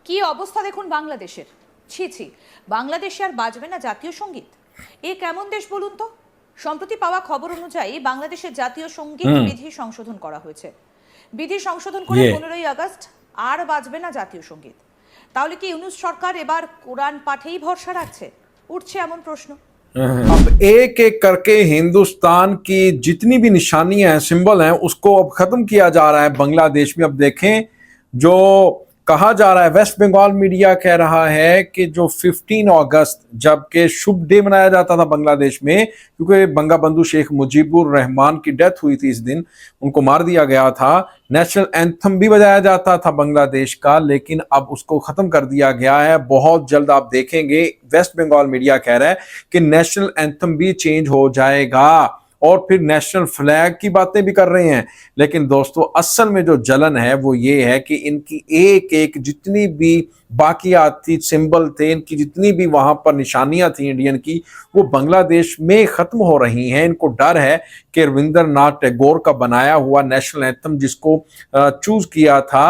কি অবস্থা দেখুন বাংলাদেশের। ছি ছি, বাংলাদেশে আর বাজবে না জাতীয় সঙ্গীত? এ কেমন দেশ বলুন তো। সম্প্রতি পাওয়া খবর অনুযায়ী বাংলাদেশের জাতীয় সঙ্গীত বিধি সংশোধন করা হয়েছে। বিধি সংশোধন করে 15ই আগস্ট আর বাজবে না জাতীয় সঙ্গীত। তাহলে কি ইউনূস সরকার এবার কোরআন পাঠেই ভরসা রাখছে? উঠছে এমন প্রশ্ন। अब एक एक करके हिंदुस्तान की जितनी भी निशानियां हैं, सिंबल हैं, उसको अब खत्म किया जा रहा है बांग्लादेश में। अब देखें, जो कहा जा रहा है, वेस्ट बंगाल मीडिया कह रहा है कि जो 15 अगस्त जबकि शुभ डे मनाया जाता था बांग्लादेश में, क्योंकि बंगबंधु शेख मुजीबुर रहमान की डेथ हुई थी इस दिन, उनको मार दिया गया था। नेशनल एंथम भी बजाया जाता था बांग्लादेश का, लेकिन अब उसको खत्म कर दिया गया है। बहुत जल्द आप देखेंगे, वेस्ट बंगाल मीडिया कह रहा है कि नेशनल एंथम भी चेंज हो जाएगा और फिर नेशनल फ्लैग की बातें भी कर रहे हैं। लेकिन दोस्तों, असल में जो जलन है वो ये है कि इनकी एक एक जितनी भी बाकियात थी, सिंबल थे, इनकी जितनी भी वहां पर निशानियां थी इंडियन की, वो बांग्लादेश में खत्म हो रही हैं। इनको डर है कि रविंद्रनाथ टैगोर का बनाया हुआ नेशनल एंथम, जिसको चूज किया था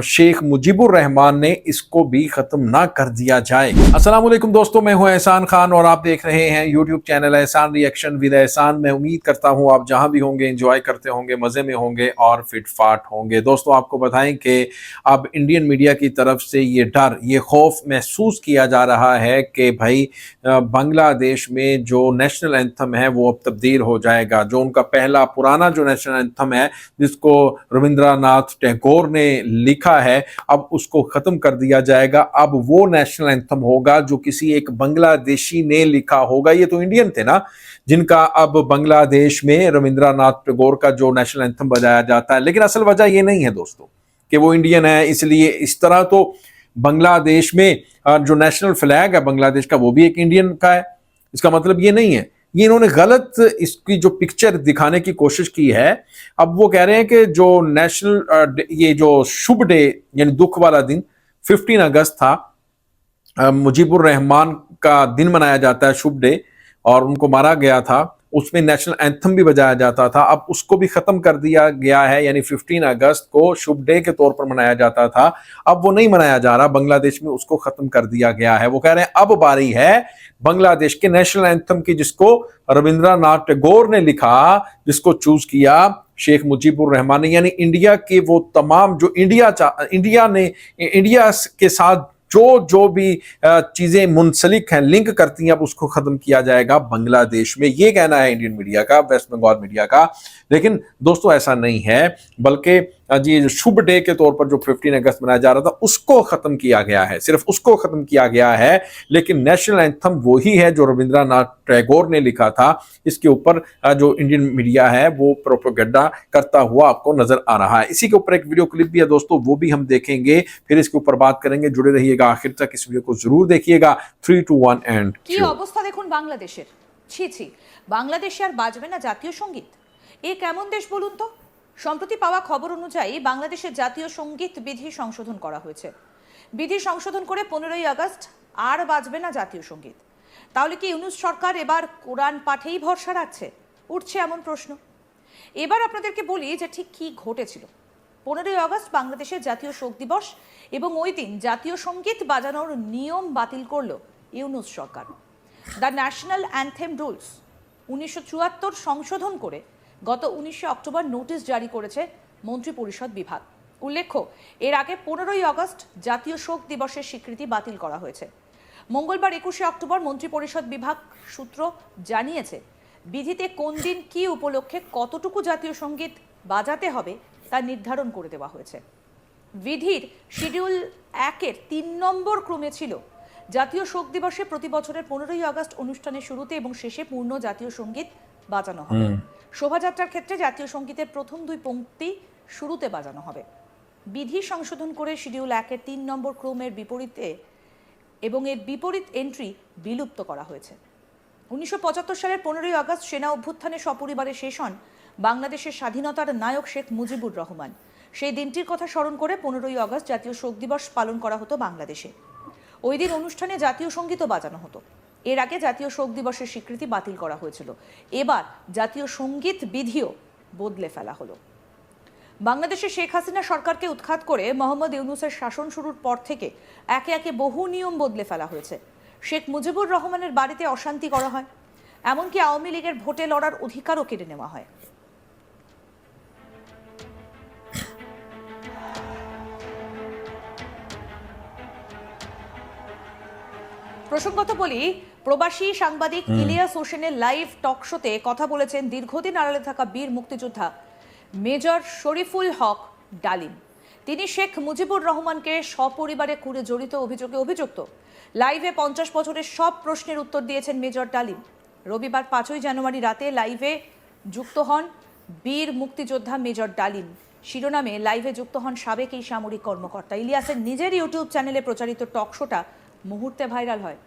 शेख मुजीबुर रहमान ने, इसको भी खत्म ना कर दिया जाए। अस्सलाम वालेकुम दोस्तों, मैं हूं एहसान खान और आप देख रहे हैं यूट्यूब चैनल एहसान रिएक्शन विद एहसान। मैं उम्मीद करता हूं आप जहां भी होंगे एंजॉय करते होंगे, मजे में होंगे और फिट फाट होंगे। दोस्तों, आपको बताएं कि अब इंडियन मीडिया की तरफ से ये डर, ये खौफ महसूस किया जा रहा है कि भाई बांग्लादेश में जो नेशनल एंथम है वो अब तब्दील हो जाएगा। जो उनका पहला पुराना जो नेशनल एंथम है, जिसको रविंद्रनाथ टैगोर ने लिखा है, अब उसको खत्म कर दिया जाएगा। अब वो नेशनल एंथम होगा जो किसी एक बांग्लादेशी ने लिखा होगा। ये तो इंडियन थे ना, जिनका अब बांग्लादेश में रविंद्रनाथ टैगोर का जो नेशनल एंथम बजाया जाता है। लेकिन असल वजह ये नहीं है दोस्तों कि वो इंडियन है इसलिए इस तरह। तो बांग्लादेश में जो नेशनल फ्लैग है बांग्लादेश का, वो भी एक इंडियन का है। इसका मतलब ये नहीं है। ये इन्होंने गलत इसकी जो पिक्चर दिखाने की कोशिश की है। अब वो कह रहे हैं कि जो नेशनल ये जो शुभ डे यानी दुख वाला दिन 15 अगस्त था, मुजीबुर रहमान का दिन मनाया जाता है, शुभ डे, और उनको मारा गया था। उसमें नेशनल एंथम भी बजाया जाता था, अब उसको भी खत्म कर दिया गया है। यानी 15 अगस्त को शुभ डे के तौर पर मनाया जाता था, अब वो नहीं मनाया जा रहा। बांग्लादेश में उसको खत्म कर दिया गया है। वो कह रहे हैं अब बारी है बांग्लादेश के नेशनल एंथम की, जिसको रविंद्रनाथ टैगोर ने लिखा, जिसको चूज किया शेख मुजीबुर रहमान ने। यानी इंडिया के वो तमाम जो इंडिया के साथ जो भी चीजें मुंसलिक हैं, लिंक करती हैं, अब उसको खत्म किया जाएगा बांग्लादेश में। ये कहना है इंडियन मीडिया का, वेस्ट बंगाल मीडिया का। लेकिन दोस्तों, ऐसा नहीं है, बल्कि जी जो शुभ डे के तौर पर जो 15 अगस्त मनाया जा रहा था, उसको खत्म किया गया है, सिर्फ उसको खत्म किया गया है। लेकिन नेशनल एंथम वही है जो रविंद्रनाथ टैगोर ने लिखा था। इसके ऊपर जो इंडियन मीडिया है वो प्रोपेगेंडा करता हुआ आपको नजर आ रहा है। इसी के ऊपर एक वीडियो क्लिप भी है दोस्तों, वो भी हम देखेंगे, फिर इसके ऊपर बात करेंगे। जुड़े रहिएगा आखिर तक, इस वीडियो को जरूर देखिएगा। 3, 2, 1 एंड কি অবস্থা দেখুন বাংলাদেশের। ছি ছি, বাংলাদেশে আর বাজবে না জাতীয় সঙ্গীত? এ কেমন দেশ বলুন তো। সম্প্রতি পাওয়া খবর অনুযায়ী বাংলাদেশের জাতীয় সঙ্গীত বিধি সংশোধন করা হয়েছে। বিধি সংশোধন করে 15ই আগস্ট আর বাজবে না জাতীয় সঙ্গীত। তাহলে কি ইউনূস সরকার এবার কোরআন পাঠেই ভরসা রাখছে? উঠছে এমন প্রশ্ন। এবার আপনাদেরকে বলি যে ঠিক কি ঘটেছিল। 15ই আগস্ট বাংলাদেশের জাতীয় শোক দিবস এবং ওই দিন জাতীয় সঙ্গীত বাজানোর নিয়ম বাতিল করল ইউনূস সরকার। দ্য ন্যাশনাল অ্যানথেম রুলস 1974 সংশোধন করে গত 19শে অক্টোবর নোটিশ জারি করেছে মন্ত্রিপরিষদ বিভাগ। উল্লেখ্য, এর আগে 15ই আগস্ট জাতীয় শোক দিবসের স্বীকৃতি বাতিল করা হয়েছে। মঙ্গলবার 21শে অক্টোবর মন্ত্রিপরিষদ বিভাগ সূত্র জানিয়েছে, বিধিতে কোন দিন কি উপলক্ষে কতটুকু জাতীয় সঙ্গীত বাজাতে হবে তা নির্ধারণ করে দেওয়া হয়েছে। বিধির শিডিউল 1-এর 3 নম্বর ক্রমে ছিল জাতীয় শোক দিবসে প্রতি বছরের 15ই আগস্ট অনুষ্ঠানের শুরুতে এবং শেষে পূর্ণ জাতীয় সঙ্গীত বাজানো হবে। শোভাযাত্রার ক্ষেত্রে জাতীয় সঙ্গীতের প্রথম 2 পংক্তি শুরুতে বাজানো হবে। বিধি সংশোধন করে শিডিউল 1-এর 3 নম্বর ক্রমের বিপরীতে এবং এর বিপরীত এন্ট্রি বিলুপ্ত করা হয়েছে। 1975 সালের 15ই আগস্ট সেনা অভ্যুত্থানে সপরিবারে শেষ হন বাংলাদেশের স্বাধীনতার নায়ক শেখ মুজিবুর রহমান। সেই দিনটির কথা স্মরণ করে 15ই আগস্ট জাতীয় শোক দিবস পালন করা হতো বাংলাদেশে। ওই দিন অনুষ্ঠানে জাতীয় সঙ্গীতও বাজানো হতো। এর আগে জাতীয় শোক দিবসের স্বীকৃতি বাতিল করা হয়েছিল। এবার জাতীয় সঙ্গীত বিধিও বদলে ফেলা হলো। বাংলাদেশে শেখ হাসিনা সরকারকে উৎখাত করে মোহাম্মদ ইউনূসের শাসন শুরুর পর থেকে একে একে বহু নিয়ম বদলে ফেলা হয়েছে। শেখ মুজিবুর রহমানের বাড়িতে অশান্তি করা হয়, এমনকি আওয়ামী লীগের ভোটে লড়ার অধিকারও কেড়ে নেওয়া হয়। প্রসঙ্গত বলি, প্রবাসী সাংবাদিক ইলিয়াস হোসেনের লাইভ টক শোতে কথা বলেছেন দীর্ঘদিন আড়ালে থাকা বীর মুক্তিযোদ্ধা মেজর শরীফুল হক ডালিম। তিনি শেখ মুজিবুর রহমানকে সপরিবারে খুনে জড়িত অভিযোগে অভিযুক্ত। লাইভে 50 বছরের সব প্রশ্নের উত্তর দিয়েছেন মেজর ডালিম। রবিবার 5 জানুয়ারি রাতে লাইভে যুক্ত হন বীর মুক্তিযোদ্ধা মেজর ডালিম। শিরোনামে লাইভে যুক্ত হন সাবেক এই সামরিক কর্মকর্তা। ইলিয়াসের নিজের ইউটিউব চ্যানেলে প্রচারিত টক শোটা মুহূর্তে ভাইরাল হয়।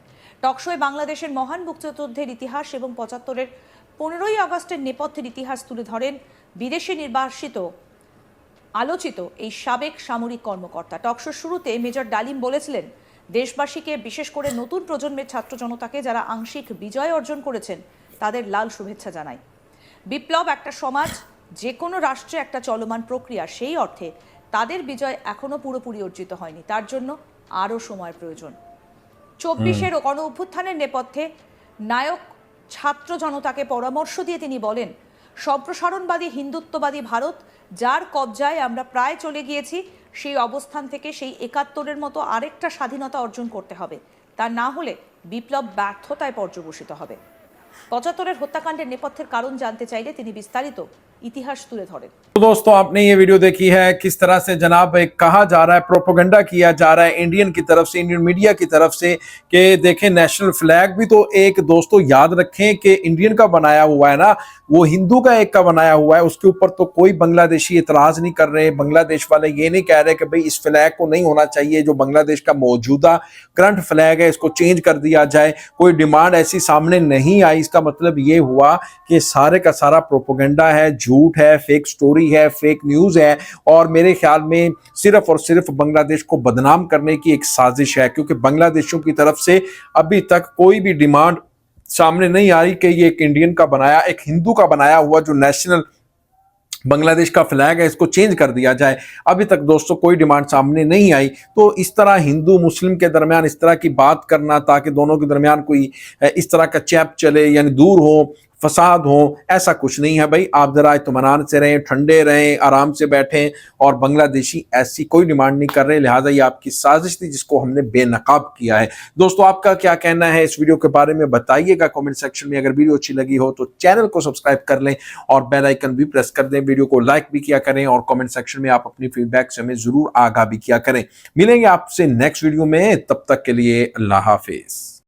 টকশোয় বাংলাদেশের মহান মুক্তিযুদ্ধের ইতিহাস এবং 75-এর 15ই আগস্টের নেপথ্যের ইতিহাস তুলে ধরেন বিদেশে নির্বাসিত আলোচিত এই সাবেক সামরিক কর্মকর্তা। টকশোর শুরুতে মেজর ডালিম বলেছিলেন, দেশবাসীকে, বিশেষ করে নতুন প্রজন্মের ছাত্র জনতাকে যারা আংশিক বিজয় অর্জন করেছেন তাদের লাল শুভেচ্ছা জানাই। বিপ্লব একটা সমাজ, যে কোনো রাষ্ট্রে একটা চলমান প্রক্রিয়া, সেই অর্থে তাদের বিজয় এখনো পুরোপুরি অর্জিত হয়নি, তার জন্য আরও সময় প্রয়োজন। 24-এর গণ অভ্যুত্থানের নেপথ্যে নায়ক ছাত্র জনতাকে পরামর্শ দিয়ে তিনি বলেন, সম্প্রসারণবাদী হিন্দুত্ববাদী ভারত যার কবজায় আমরা প্রায় চলে গিয়েছি, সেই অবস্থান থেকে সেই 71-এর মতো আরেকটা স্বাধীনতা অর্জন করতে হবে। তা না হলে বিপ্লব ব্যর্থতায় পর্যবসিত হবে। 75-এর হত্যাকাণ্ডের নেপথ্যের কারণ জানতে চাইলে তিনি বিস্তারিত ইতিহাস তুলে ধরেন। तो दोस्तों, आपने ये वीडियो देखी है किस तरह से जनाब एक कहा जा रहा है, प्रोपोगंडा किया जा रहा है इंडियन की तरफ से, इंडियन मीडिया की तरफ से कि देखें नेशनल फ्लैग भी तो एक दोस्तों याद रखें कि इंडियन का बनाया हुआ है ना, वो हिंदू का एक का बनाया हुआ है, उसके ऊपर तो कोई बांग्लादेशी इतराज नहीं कर रहे। बांग्लादेश वाले ये नहीं कह रहे कि भाई इस फ्लैग को नहीं होना चाहिए, जो बांग्लादेश का मौजूदा करंट फ्लैग है इसको चेंज कर दिया जाए। कोई डिमांड ऐसी सामने नहीं आई। इसका मतलब ये हुआ कि सारे का सारा प्रोपोगंडा है, झूठ है, फेक स्टोरी है, फेक न्यूज है, और मेरे ख्याल में सिर्फ और सिर्फ बांग्लादेश को बदनाम करने की एक साजिश है, क्योंकि बांग्लादेशियों की तरफ से अभी तक कोई भी डिमांड सामने नहीं आ रही कि ये एक इंडियन का बनाया, एक हिंदू का बनाया हुआ जो नेशनल बांग्लादेश का फ्लैग है इसको चेंज कर दिया जाए। अभी तक दोस्तों कोई डिमांड सामने नहीं आई। तो इस तरह हिंदू मुस्लिम के दरमियान इस तरह की बात करना ताकि दोनों के दरमियान कोई इस तरह का चैप चले, यानी दूर हो, फसाद हो, ऐसा कुछ नहीं है भाई। आप जरा इत्मीनान से रहें, ठंडे रहें, आराम से बैठें, और बांग्लादेशी ऐसी कोई डिमांड नहीं कर रहे। लिहाजा ये आपकी साजिश थी जिसको हमने बेनकाब किया है। दोस्तों, आपका क्या कहना है इस वीडियो के बारे में बताइएगा कमेंट सेक्शन में। अगर वीडियो अच्छी लगी हो तो चैनल को सब्सक्राइब कर लें और बेल आइकन भी प्रेस कर दें। वीडियो को लाइक भी किया करें और कमेंट सेक्शन में आप अपनी फीडबैक से हमें जरूर आगाह भी किया करें। मिलेंगे आपसे नेक्स्ट वीडियो में, तब तक के लिए अल्लाह हाफिज।